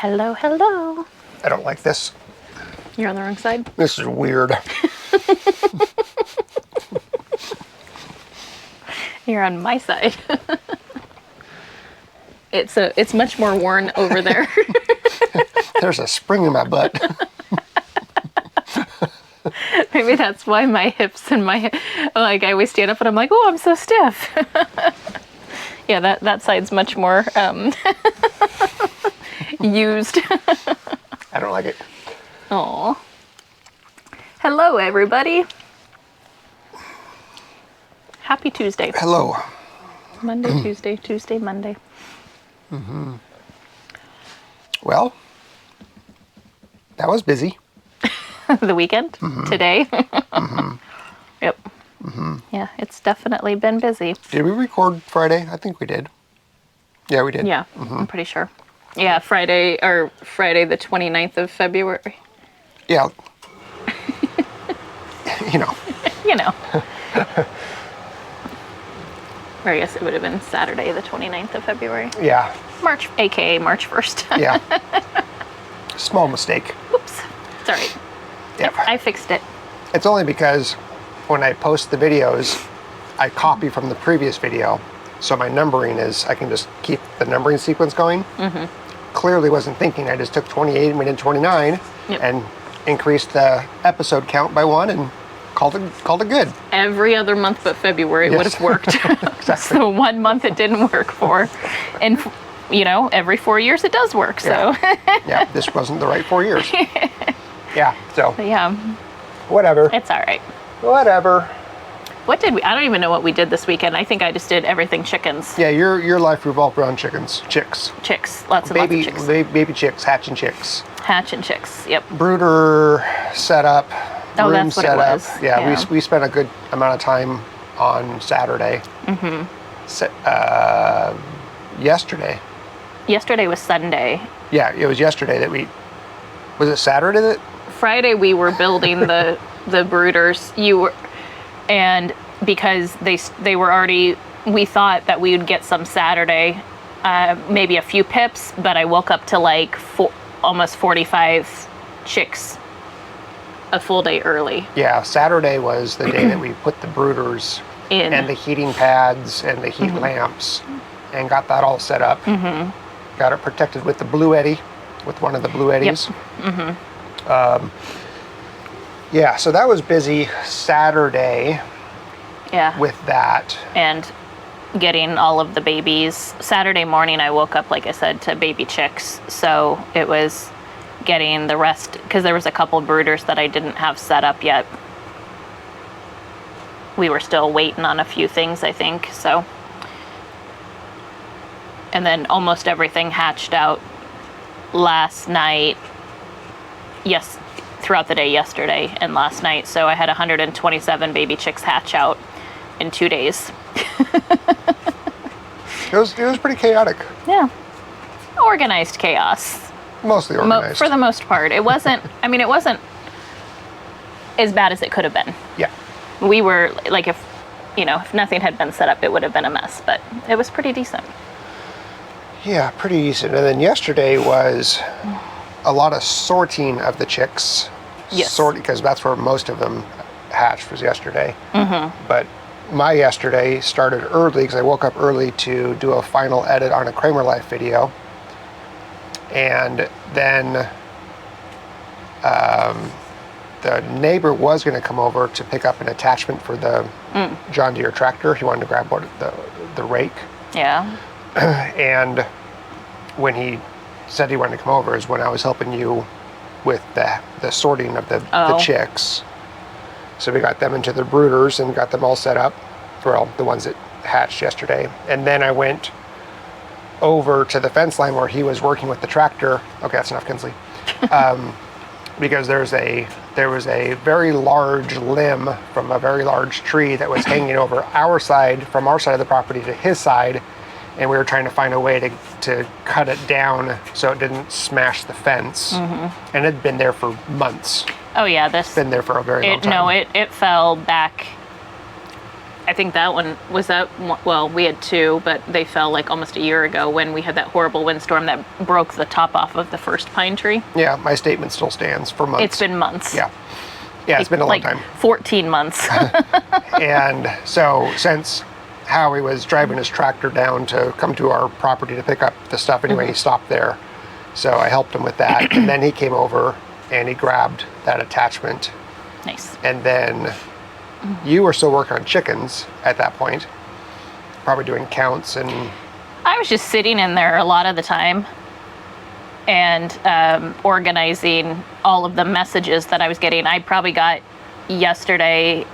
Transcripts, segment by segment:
Hello, hello. I don't like this. You're on the wrong side? This is weird. You're on my side. It's much more worn over there. There's a spring in my butt. Maybe that's why my hips and I always stand up and I'm like, oh, I'm so stiff. Yeah, that side's much more used. I don't like it. Aw. Hello, everybody. Happy Tuesday. Hello. Monday, Tuesday, Monday. Mm-hmm. Well, that was busy. The weekend? Mm-hmm. Today? Mm-hmm. Yep. Mm-hmm. Yeah, it's definitely been busy. Did we record Friday? I think we did. Yeah, we did. Yeah, mm-hmm. I'm pretty sure. Yeah, Friday the 29th of February. Yeah. You know. You know. Or I guess it would have been Saturday the 29th of February. Yeah. AKA March 1st. Yeah. Small mistake. Oops. It's all right. Yep. I fixed it. It's only because when I post the videos, I copy from the previous video. So my numbering is, I can just keep the numbering sequence going. Mm-hmm. Clearly wasn't thinking. I just took 28 and made it 29 and increased the episode count by 1 and called it good. Every other month but February it would have worked. Exactly. So 1 month it didn't work for. And, every 4 years it does work. So. Yeah, this wasn't the right 4 years. Yeah, so. But yeah. Whatever. It's all right. Whatever. What did we? I don't even know what we did this weekend. I think I just did everything chickens. Yeah, your life revolved around chicks. Chicks. Lots of chicks. Baby chicks, hatching chicks. Hatching chicks, yep. Brooder setup. Oh, that's what it was. Yeah, we spent a good amount of time on Saturday. Mm-hmm. Yesterday. Yesterday was Sunday. Yeah, it was yesterday that was it Saturday that? Friday we were building the brooders. And because they were already, we thought that we would get some Saturday, maybe a few pips, but I woke up to almost 45 chicks a full day early. Yeah, Saturday was the day that we put the brooders in and the heating pads and the heat lamps and got that all set up. Mm-hmm. Got it protected with the Blue Eddy, with one of the Blue Eddies. Yep. Mm-hmm. Yeah, so that was busy Saturday. Yeah. With that. And getting all of the babies. Saturday morning I woke up, like I said, to baby chicks. So it was getting the rest, because there was a couple brooders that I didn't have set up yet. We were still waiting on a few things, I think, so. And then almost everything hatched out last night. Yes, throughout the day yesterday and last night. So I had 127 baby chicks hatch out in 2 days. It was pretty chaotic. Yeah. Organized chaos. Mostly organized. For the most part. It wasn't as bad as it could have been. Yeah. We were, if nothing had been set up, it would have been a mess, but it was pretty decent. Yeah, pretty decent. And then yesterday was a lot of sorting of the chicks. Yes. Because that's where most of them hatched, was yesterday. Mm-hmm. But my yesterday started early because I woke up early to do a final edit on a KraemerLife video. And then the neighbor was going to come over to pick up an attachment for the John Deere tractor. He wanted to grab the rake. Yeah. And when he said he wanted to come over is when I was helping you with the sorting of the chicks. So we got them into the brooders and got them all set up. Well, the ones that hatched yesterday. And then I went over to the fence line where he was working with the tractor. Okay, that's enough, Kinsley. Because there was a very large limb from a very large tree that was hanging over from our side of the property to his side. And we were trying to find a way to cut it down so it didn't smash the fence. Mm-hmm. And it had been there for months. Oh yeah, It's been there for a very long time. No, it fell back I think that one was well, we had 2, but they fell like almost a year ago when we had that horrible windstorm that broke the top off of the first pine tree. Yeah, my statement still stands for months. It's been months. Yeah. Yeah, it's been a long time. 14 months. And so since Howie was driving his tractor down to come to our property to pick up the stuff anyway, he stopped there. So I helped him with that. And then he came over and he grabbed that attachment. Nice. And then you were still working on chickens at that point, probably doing counts and... I was just sitting in there a lot of the time and organizing all of the messages that I was getting. I probably got yesterday,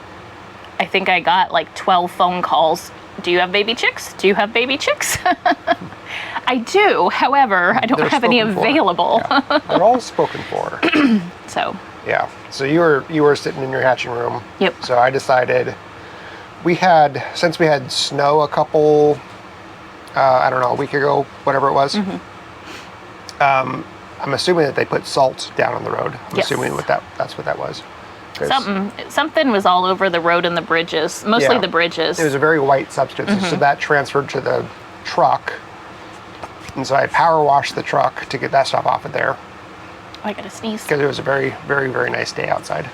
I think I got like 12 phone calls. Do you have baby chicks? Do you have baby chicks? I do. However, I don't have any available. Yeah. They're all spoken for. So... Yeah, so you were sitting in your hatching room. Yep. So I decided since we had snow a couple, I don't know, a week ago, whatever it was. I'm assuming that they put salt down on the road. I'm assuming that's what that was. Something was all over the road and the bridges, mostly the bridges. It was a very white substance, so that transferred to the truck. And so I power washed the truck to get that stuff off of there. I gotta sneeze. Because it was a very, very, very nice day outside.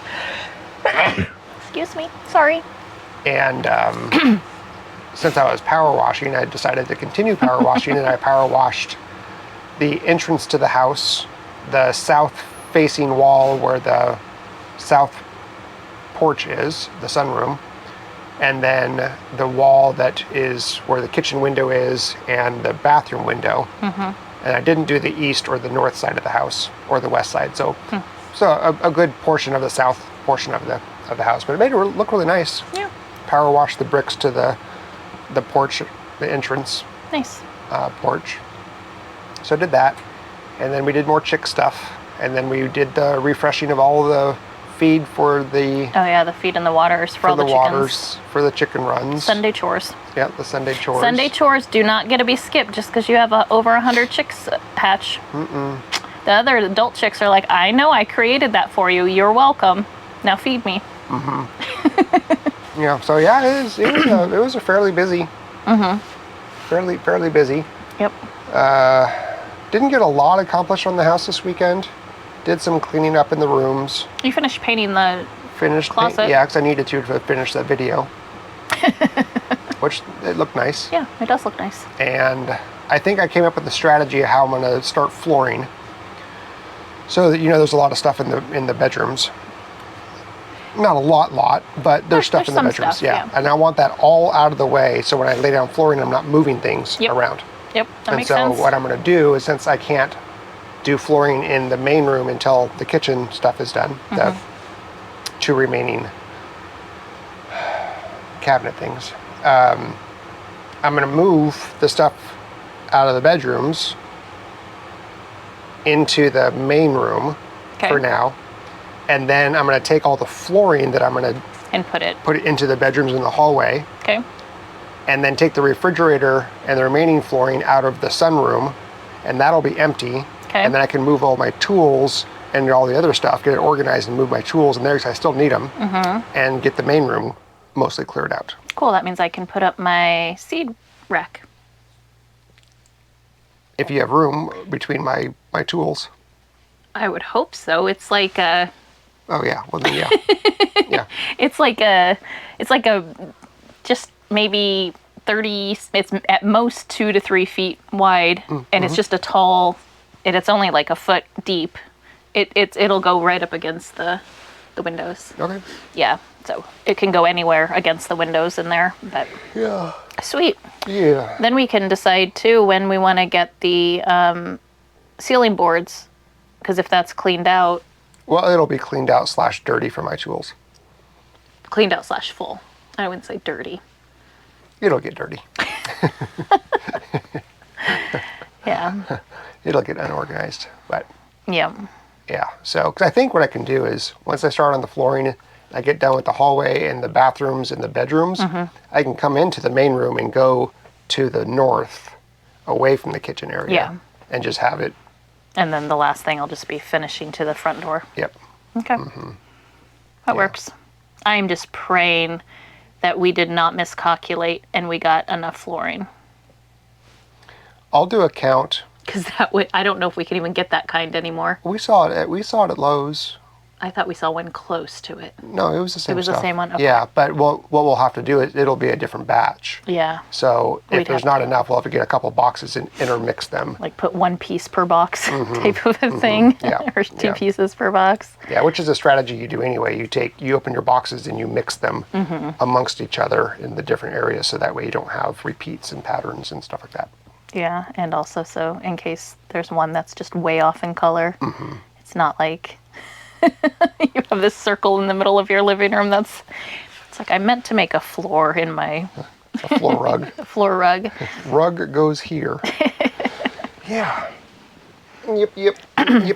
Excuse me. Sorry. And since I was power washing, I decided to continue power washing, and I power washed the entrance to the house, the south-facing wall where the south porch is, the sunroom, and then the wall that is where the kitchen window is and the bathroom window. And I didn't do the east or the north side of the house or the west side. So, a good portion of the south portion of the house, but it made it look really nice. Yeah. Power washed the bricks to the porch, the entrance. Nice. Porch. So I did that, and then we did more chick stuff, and then we did the refreshing of all the feed for the... Oh yeah, the feed and the waters for all the chickens. Waters for the chicken runs. Sunday chores. Yeah, the Sunday chores. Sunday chores do not get to be skipped just because you have over 100 chicks hatch. The other adult chicks are like, I know I created that for you. You're welcome. Now feed me. Yeah, so yeah, it was a fairly busy. Fairly busy. Yep. Didn't get a lot accomplished on the house this weekend. Did some cleaning up in the rooms. You finished painting the closet? Yeah, because I needed to finish that video. Which, it looked nice. Yeah, it does look nice. And I think I came up with a strategy of how I'm going to start flooring. So that, there's a lot of stuff in the bedrooms. Not a lot, but there's stuff in the bedrooms. Yeah. And I want that all out of the way, so when I lay down flooring, I'm not moving things around. Yep, that makes sense. And so what I'm going to do is, since I can't do flooring in the main room until the kitchen stuff is done, the 2 remaining cabinet things, I'm going to move the stuff out of the bedrooms into the main room for now, and then I'm going to take all the flooring that I'm going to put it into the bedrooms in the hallway. Okay. And then take the refrigerator and the remaining flooring out of the sunroom, and that'll be empty. Okay. And then I can move all my tools and all the other stuff, get it organized and move my tools in there because I still need them, and get the main room mostly cleared out. Cool, that means I can put up my seed rack. If you have room between my tools. I would hope so. It's like a... Oh yeah, well then yeah. Yeah. It's like a just maybe 30, it's at most 2 to 3 feet wide, and it's just a tall, and it's only like a foot deep. It'll go right up against the windows. Okay. Yeah, so it can go anywhere against the windows in there, but yeah. Sweet. Yeah. Then we can decide too when we want to get the ceiling boards, because if that's cleaned out. Well, it'll be cleaned out / dirty for my tools. Cleaned out / full. I wouldn't say dirty. It'll get dirty. Yeah. It'll get unorganized, but. Yeah. Yeah. So, because I think what I can do is once I start on the flooring, I get done with the hallway and the bathrooms and the bedrooms, I can come into the main room and go to the north, away from the kitchen area, and just have it. And then the last thing will just be finishing to the front door. Yep. Okay. That works. I'm just praying that we did not miscalculate and we got enough flooring. I'll do a count. Because that would, I don't know if we can even get that kind anymore. We saw it at Lowe's. I thought we saw one close to it. No, it was the same. It was stuff. the same one? Okay. Yeah, but what we'll have to do is it'll be a different batch. Yeah. So if We'd there's have not to. enough, we'll have to get a couple boxes and intermix them. Like put one piece per box type of a thing. Yeah. Or two Yeah. pieces per box. Yeah, which is a strategy you do anyway. You open your boxes and you mix them amongst each other in the different areas, so that way you don't have repeats and patterns and stuff like that. Yeah, and also so in case there's one that's just way off in color, it's not like you have this circle in the middle of your living room it's like I meant to make a floor in my A floor rug. floor rug. Rug goes here. Yeah. Yep.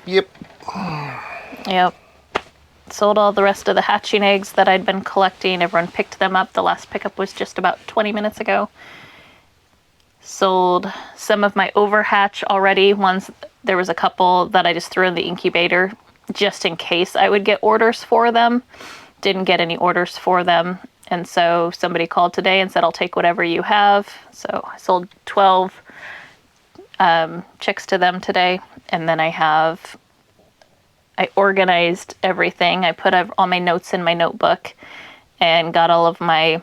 Yep. Sold all the rest of the hatching eggs that I'd been collecting. Everyone picked them up. The last pickup was just about 20 minutes ago. Sold some of my overhatch already. There was a couple that I just threw in the incubator just in case I would get orders for them. Didn't get any orders for them. And so somebody called today and said, I'll take whatever you have. So I sold 12 chicks to them today. And then I organized everything. I put all my notes in my notebook and got all of my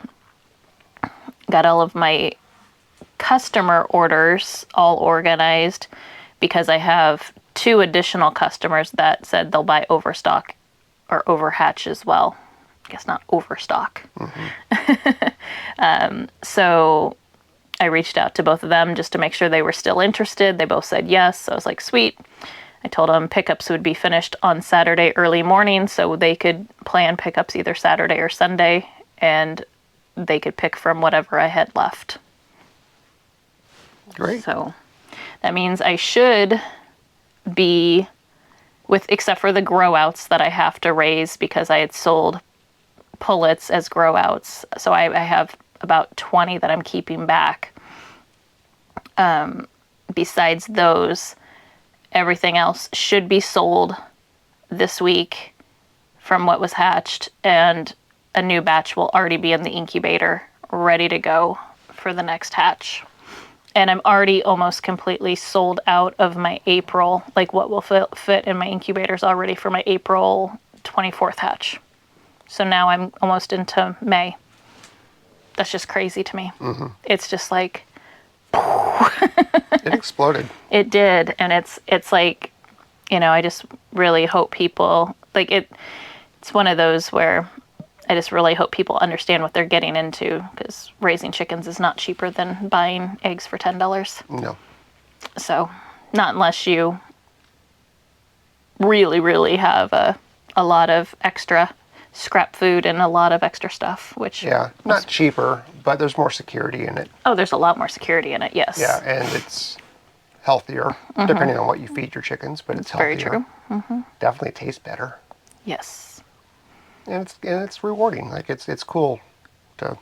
customer orders all organized, because I have 2 additional customers that said they'll buy overstock or overhatch as well. I guess not overstock. So I reached out to both of them just to make sure they were still interested. They both said yes. So I was like, sweet. I told them pickups would be finished on Saturday early morning, so they could plan pickups either Saturday or Sunday, and they could pick from whatever I had left. Great. So that means I should be except for the grow outs that I have to raise because I had sold pullets as grow outs. So I have about 20 that I'm keeping back. Besides those, everything else should be sold this week from what was hatched, and a new batch will already be in the incubator ready to go for the next hatch. And I'm already almost completely sold out of my April, like what will fit in my incubators already for my April 24th hatch. So now I'm almost into May. That's just crazy to me. It's just like... It exploded. It did. And it's like, I just really hope people, like it's one of those where I just really hope people understand what they're getting into, because raising chickens is not cheaper than buying eggs for $10. No. So not unless you really, really have a lot of extra scrap food and a lot of extra stuff, which... Yeah, not cheaper, but there's more security in it. Oh, there's a lot more security in it, yes. Yeah, and it's healthier, depending on what you feed your chickens, but it's healthier. Very true. Definitely tastes better. Yes. And it's rewarding. Like it's cool to...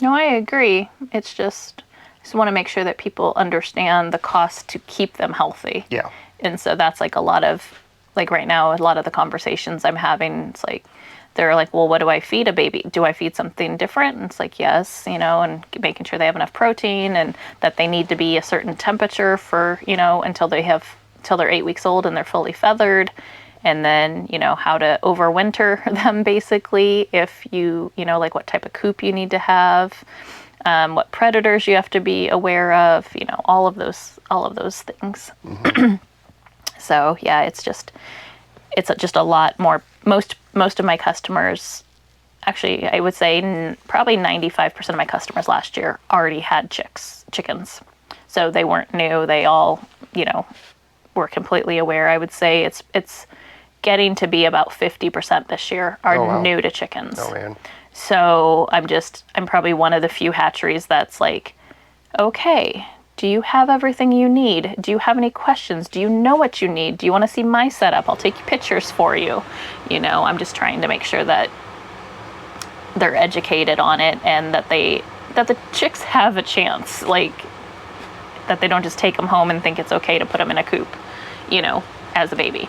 No, I agree. It's just, I just want to make sure that people understand the cost to keep them healthy. Yeah. And so that's like a lot of, like right now, a lot of the conversations I'm having, it's like, they're like, well, what do I feed a baby? Do I feed something different? And it's like, yes, and making sure they have enough protein and that they need to be a certain temperature for, until they're 8 weeks old and they're fully feathered. And then, how to overwinter them basically, if you, like what type of coop you need to have, what predators you have to be aware of, all of those things. So yeah, it's just a lot more. Most of my customers, actually, I would say probably 95% of my customers last year already had chickens. So they weren't new. They all, were completely aware. I would say it's getting to be about 50% this year are new to chickens. Oh man. So I'm probably one of the few hatcheries that's like, okay, do you have everything you need? Do you have any questions? Do you know what you need? Do you want to see my setup? I'll take pictures for you. I'm just trying to make sure that they're educated on it and that the chicks have a chance, like that they don't just take them home and think it's okay to put them in a coop, as a baby.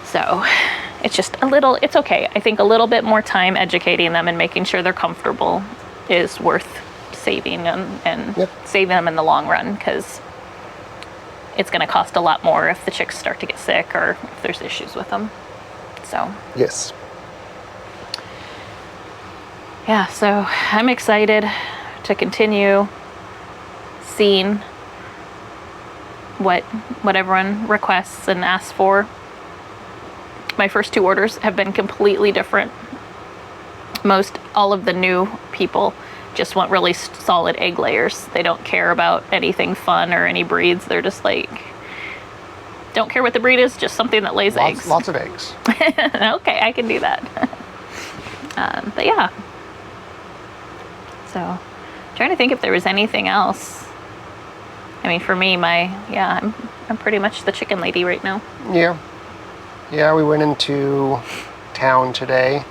So it's just it's okay. I think a little bit more time educating them and making sure they're comfortable is worth saving and Yep. saving them in the long run, because it's going to cost a lot more if the chicks start to get sick or if there's issues with them. So Yes. yeah, so I'm excited to continue seeing what everyone requests and asks for. My first 2 orders have been completely different. All of the new people just want really solid egg layers. They don't care about anything fun or any breeds. They're just like, don't care what the breed is, just something that lays eggs. Lots of eggs. Okay, I can do that. But yeah. So, trying to think if there was anything else. I mean, for me, I'm pretty much the chicken lady right now. Yeah. Yeah, we went into town today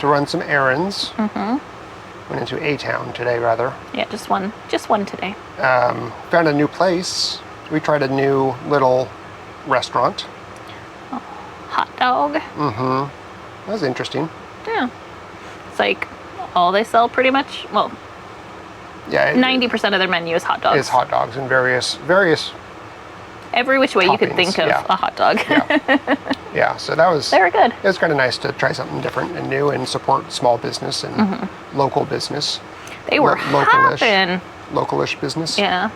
to run some errands. Went into a town today, rather. Yeah, just one today. Found a new place. We tried a new little restaurant. Hot dog. That was interesting. Yeah. It's like all they sell pretty much. Well, Yeah. 90% of their menu is hot dogs. Is hot dogs and various every which way you could toppings, think of yeah. a hot dog. Yeah, so that was... They were good. It was kind of nice to try something different and new and support small business and local business. They were Localish. hopping. Localish business. Yeah.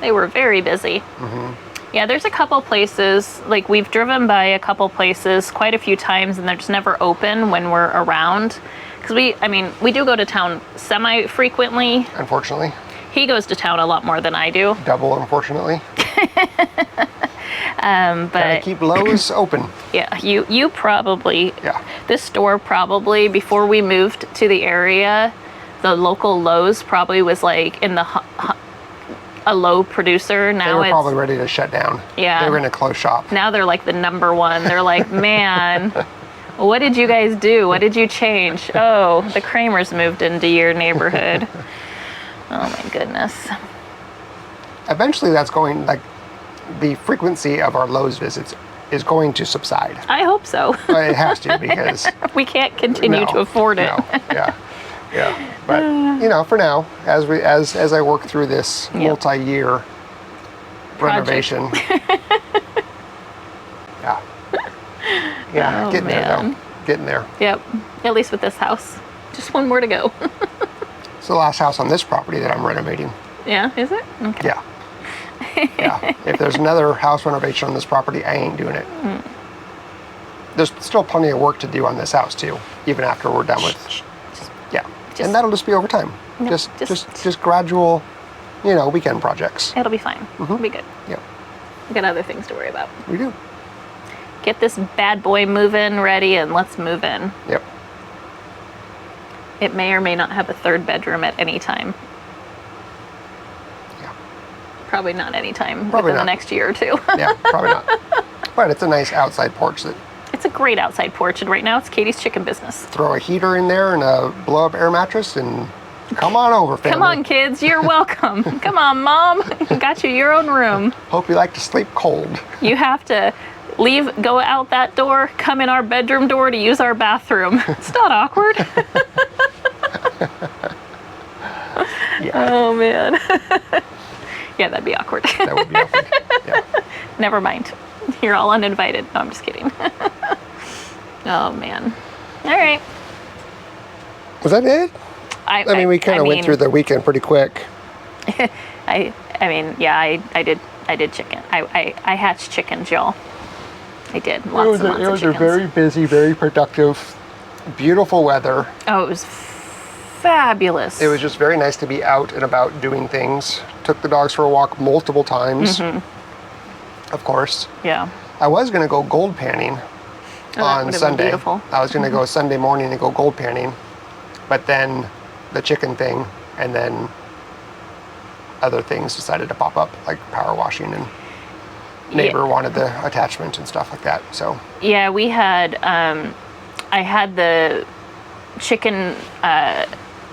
They were very busy. Yeah, there's a couple places, like we've driven by a couple places quite a few times and they're just never open when we're around. Because we do go to town semi-frequently. Unfortunately. He goes to town a lot more than I do. Double, unfortunately. But Gotta keep Lowe's open. yeah, you probably, Yeah. this store probably, before we moved to the area, the local Lowe's probably was like in a low producer. Now They were it's probably ready to shut down. Yeah. They were in a closed shop. now they're like the number one. They're like, man, what did you guys do? What did you change? Oh, the Kraemers moved into your neighborhood. Oh my goodness. Eventually that's going, like, the frequency of our Lowe's visits is going to subside. I hope so. It has to, because... We can't continue to afford it. No. Yeah. But, for now, as I work through this multi-year renovation. Yeah, Oh, getting there, man. though. Getting there. Yep. At least with this house. Just one more to go. It's the last house on this property that I'm renovating. Yeah, is it? Okay. Yeah. Yeah. If there's another house renovation on this property, I ain't doing it. There's still plenty of work to do on this house too, even after we're done with. Yeah. And that'll just be over time. No, Just gradual, weekend projects. It'll be fine. It'll be good. Yeah. We got other things to worry about. We do. Get this bad boy moving ready and let's move in. Yep. It may or may not have a 3rd bedroom at any time. Yeah. Probably not any time Probably within not. the next year or 2. Yeah, probably not. But it's a nice outside porch that It's a great outside porch, and right now it's Katie's chicken business. throw a heater in there and a blow-up air mattress and come on over, family. Come on, kids, you're welcome. Come on, Mom. Got you your own room. Hope you like to sleep cold. You have to go out that door, come in our bedroom door to use our bathroom. It's not awkward. Yeah, Oh, man. Yeah, that'd be awkward. that would be awkward. Yeah. Never mind. You're all uninvited. No, I'm just kidding. Oh, man. All right. Was that it? I I mean, we kind of went through the weekend pretty quick. I did chicken. I hatched chickens, y'all. I did. Lots and lots of chickens. very busy, very productive, beautiful weather. Oh, it was fabulous. It was just very nice to be out and about doing things. Took the dogs for a walk multiple times, of course. Yeah. I was going to go gold panning on would've been Sunday. beautiful. I was going to go Sunday morning and go gold panning, but then the chicken thing and then other things decided to pop up, like power washing, and neighbor wanted the attachment and stuff like that. So Yeah, we had, I had the chicken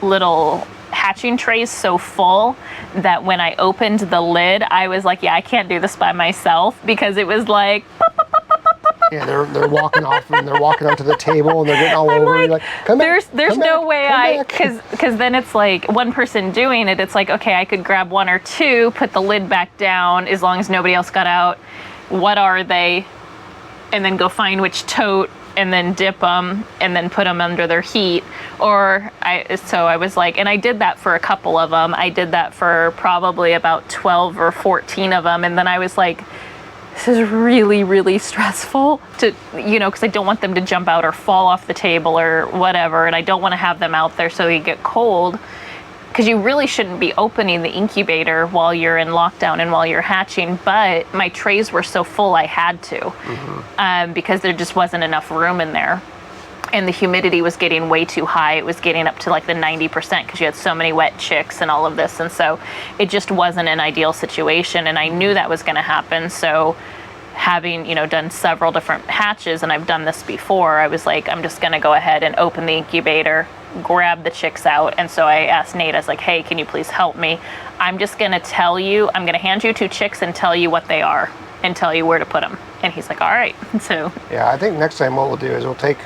little hatching trays so full that when I opened the lid, I was like, yeah, I can't do this by myself, because it was like, pop, pop, pop, pop, pop, pop, Yeah, they're walking off and they're walking onto the table and they're getting all over. like, You're like, come back. There's come no back, way come back." because then it's like one person doing it. It's like, okay, I could grab one or two, put the lid back down as long as nobody else got out. What are they? And then go find which tote and then dip them and then put them under their heat. So I was like, and I did that for a couple of them. I did that for probably about 12 or 14 of them. And then I was like, this is really, really stressful to, because I don't want them to jump out or fall off the table or whatever. And I don't want to have them out there so they get cold. Because you really shouldn't be opening the incubator while you're in lockdown and while you're hatching. But my trays were so full I had to, because there just wasn't enough room in there. And the humidity was getting way too high. It was getting up to like the 90% because you had so many wet chicks and all of this. And so it just wasn't an ideal situation. And I knew that was going to happen. So having, done several different hatches, and I've done this before, I was like, I'm just going to go ahead and open the incubator, grab the chicks out. And so I asked Nate, I was like, hey, can you please help me? I'm just going to I'm going to hand you 2 chicks and tell you what they are and tell you where to put them. And he's like, all right. So yeah, I think next time what we'll do is we'll take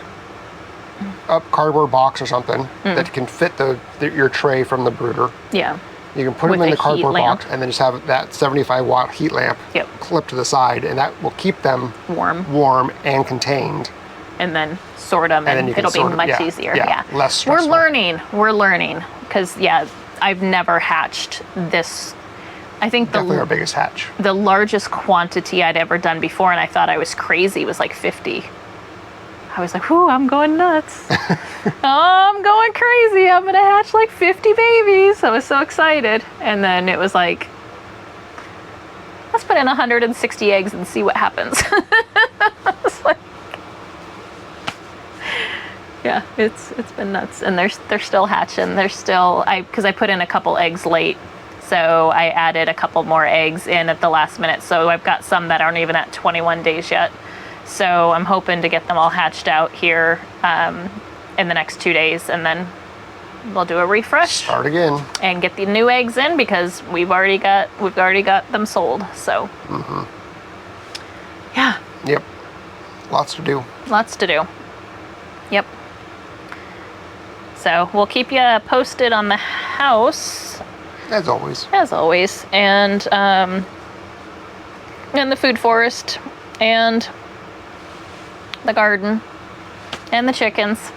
a cardboard box or something that can fit your tray from the brooder. Yeah. You can put With them in the the cardboard heat lamp. box and then just have that 75-watt heat lamp clipped to the side, and that will keep them warm and contained. And then sort them, and it'll be much easier. Yeah. Less stressful. We're learning, because I've never hatched this. I think definitely our biggest hatch. The largest quantity I'd ever done before, and I thought I was crazy, was like 50. I was like, whoo, I'm going nuts. I'm going crazy. I'm going to hatch like 50 babies. I was so excited. And then it was like, let's put in 160 eggs and see what happens. I was like, yeah, it's been nuts. And they're still hatching. Because I put in a couple eggs late. So I added a couple more eggs in at the last minute. So I've got some that aren't even at 21 days yet. So I'm hoping to get them all hatched out here in the next 2 days, and then we'll do a refresh. Start again. And get the new eggs in, because we've already got them sold. So yeah. Yep. Lots to do. Lots to do. Yep. So we'll keep you posted on the house. As always. And the food forest, and the garden, and the chickens.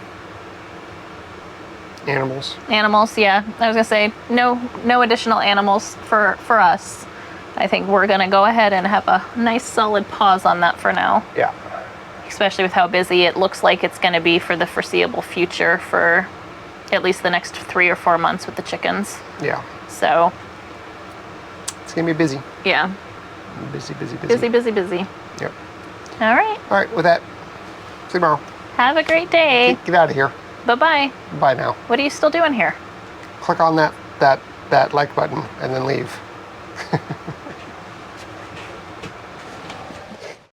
Animals, yeah. I was gonna say no additional animals for us. I think we're gonna go ahead and have a nice solid pause on that for now. Yeah. Especially with how busy it looks like it's gonna be for the foreseeable future, for at least the next 3 or 4 months with the chickens. Yeah. So it's gonna be busy. Yeah. Busy. Busy. Yep. All right. With that, see you tomorrow. Have a great day. Get out of here. Bye-bye. Bye now. What are you still doing here? Click on that like button and then leave.